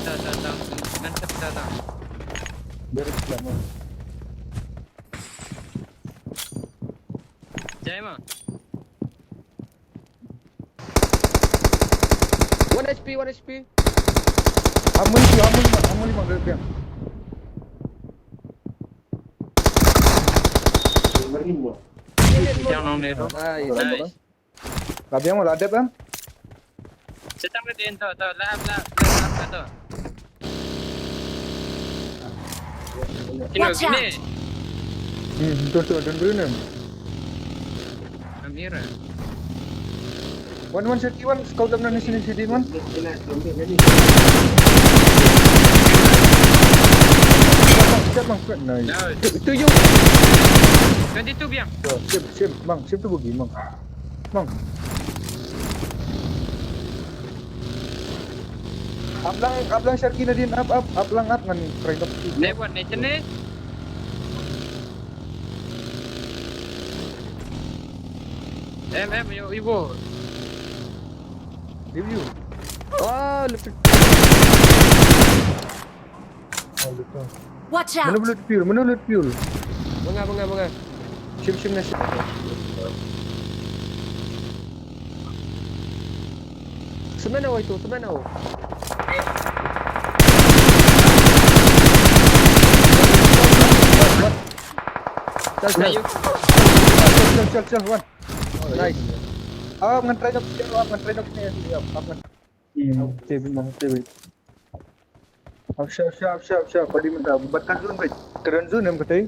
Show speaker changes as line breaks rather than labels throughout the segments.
Tahu. Mantap tahu.
Beres lama.
Jai mah.
1 HP, 1 HP.
Amun lima dia.
Yang nong ni tu.
Nice.
Tapi yang ada kan?
Setang dia tu. Lap tu.
Watch out.
Ini.
Betul dan benar.
Amira.
One set one kau dalam nasi di one. Siap bang, nice.
Tu you.
22 biang.
Siap bang, siap tu bagi bang. Bang. Ablang Syarki Nadine ablang ngan try to.
Ni buat ni jenis. Yo ibu.
Review.
Oh, lepas.
Watch out.
Mana bulut fuel.
Bangga.
Sim nasi.
Semana itu, semana.
Kayu.
Cel one. Nice. Ngan try dok ni. TV. Siap. Padi minta batkan zone baik. Keren zone yang katai.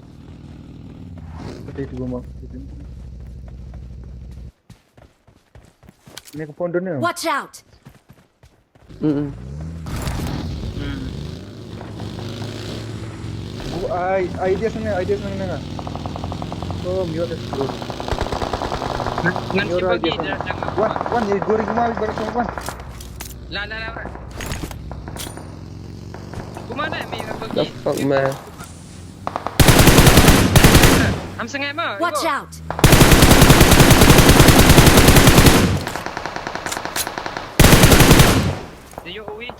Katai tu mah. Ini ke pondok ni.
Watch out.
Idea sana nga. Oh, mute is good.
Ngan si bagi dia jangan.
Wan, ni 2005 baru wan.
La. Kumana may
The
bagi.
fuck, man.
Am sengay mo.
Watch out.
Dia uwi.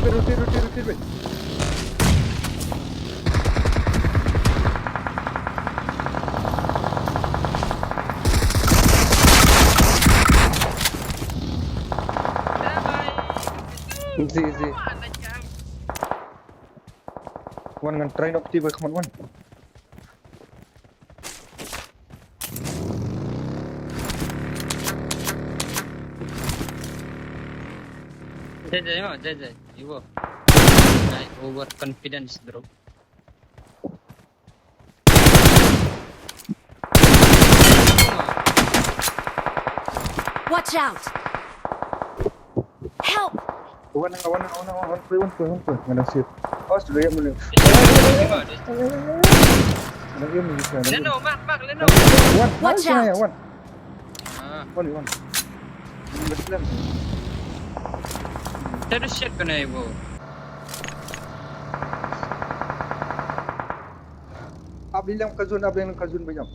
Rotate baik.
Easy.
Wan ngan try nok tiba kaman wan.
Jai. Ibu. Naik over confidence bro.
Watch out. Help.
Wan ngan sip. Oh, sudah ya mulai. Lagi ni bisa.
Leno, mak Leno.
Wan,
Watch out.
Wan.
Ah,
Wan. Beslan.
terus shit ko na ibu.
Abang kazun banyak.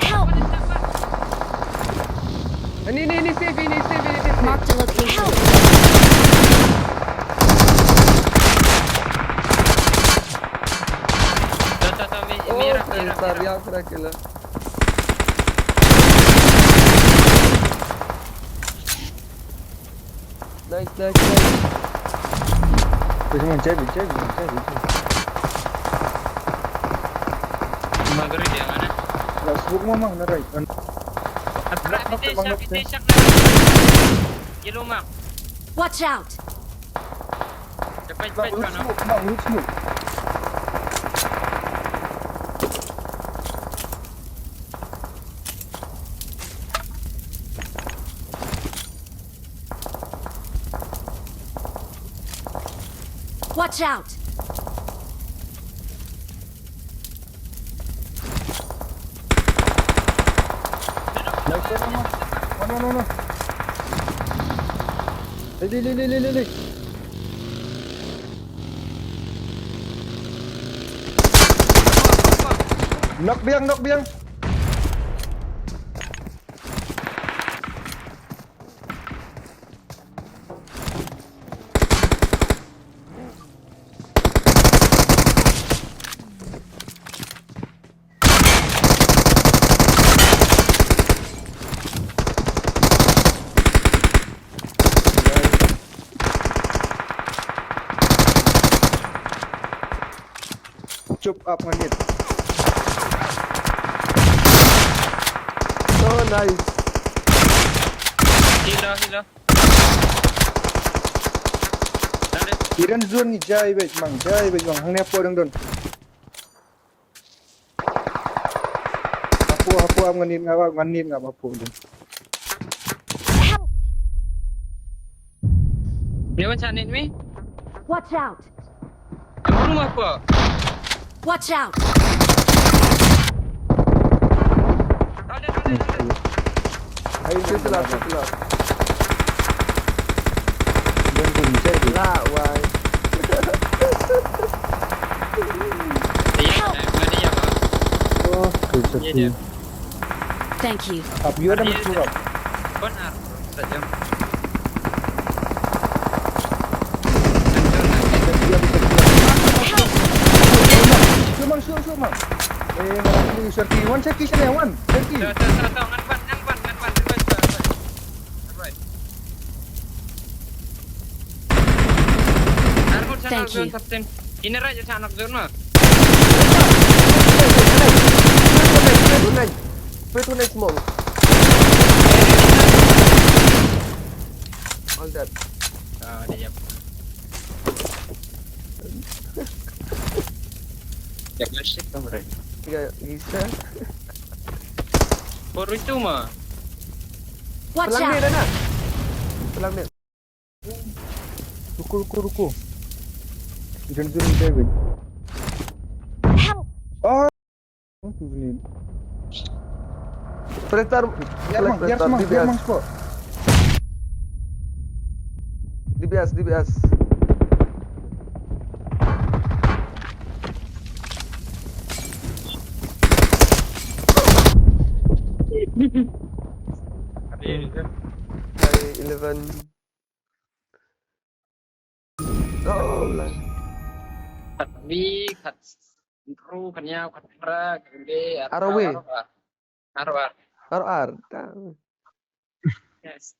Help.
Ini save.
Marked a location.
Oh,
Mira.
bentar, ya kira-kira. Nice.
Jangan cari.
Magari dia mana?
Lah sebut mamang na right.
Pitesyak na. Yellow mak.
Watch out.
Cepat ka no.
Smoke.
Watch out.
no. Lili. Knock biang. Chop up nganit.
Oh, nice.
Hila. Ada.
Kiran zone ni jai bej mang hangnya apa dong. Apa nganit ngapa apa dong.
Help!
Ni macam ni mi?
Watch out!
Rumah apa?
Watch out!
Ada.
Ayo
Setelah.
Zone pun jai bej.
Lah, why?
Dia apa?
Oh,
Dia dia.
Thank you.
Up you ada masuk.
Benar. Saja.
Help!
Sure, mang. Marami Sharky. One Sharky siya na, one. Sharky.
Tahu ngan ban.
Thank you.
Ini raja sanak zon mah.
Pray tonight smoke. All that.
Ah, dia. Ya klasik tu mereka.
Gisa.
Baru itu mah.
Watch
Pelang dia
out!
dah nak. Pelang dia.
Ruko. Kiran zone ni jai bej.
Help!
Oh, tu ni.
Prestar.
Biar mang spot.
DBS. Hari 11. Oh, lah.
Kat B, kat Kru, kanya, kat Pra, kat B.
Arawe.
Arwar.
RR.
Yes.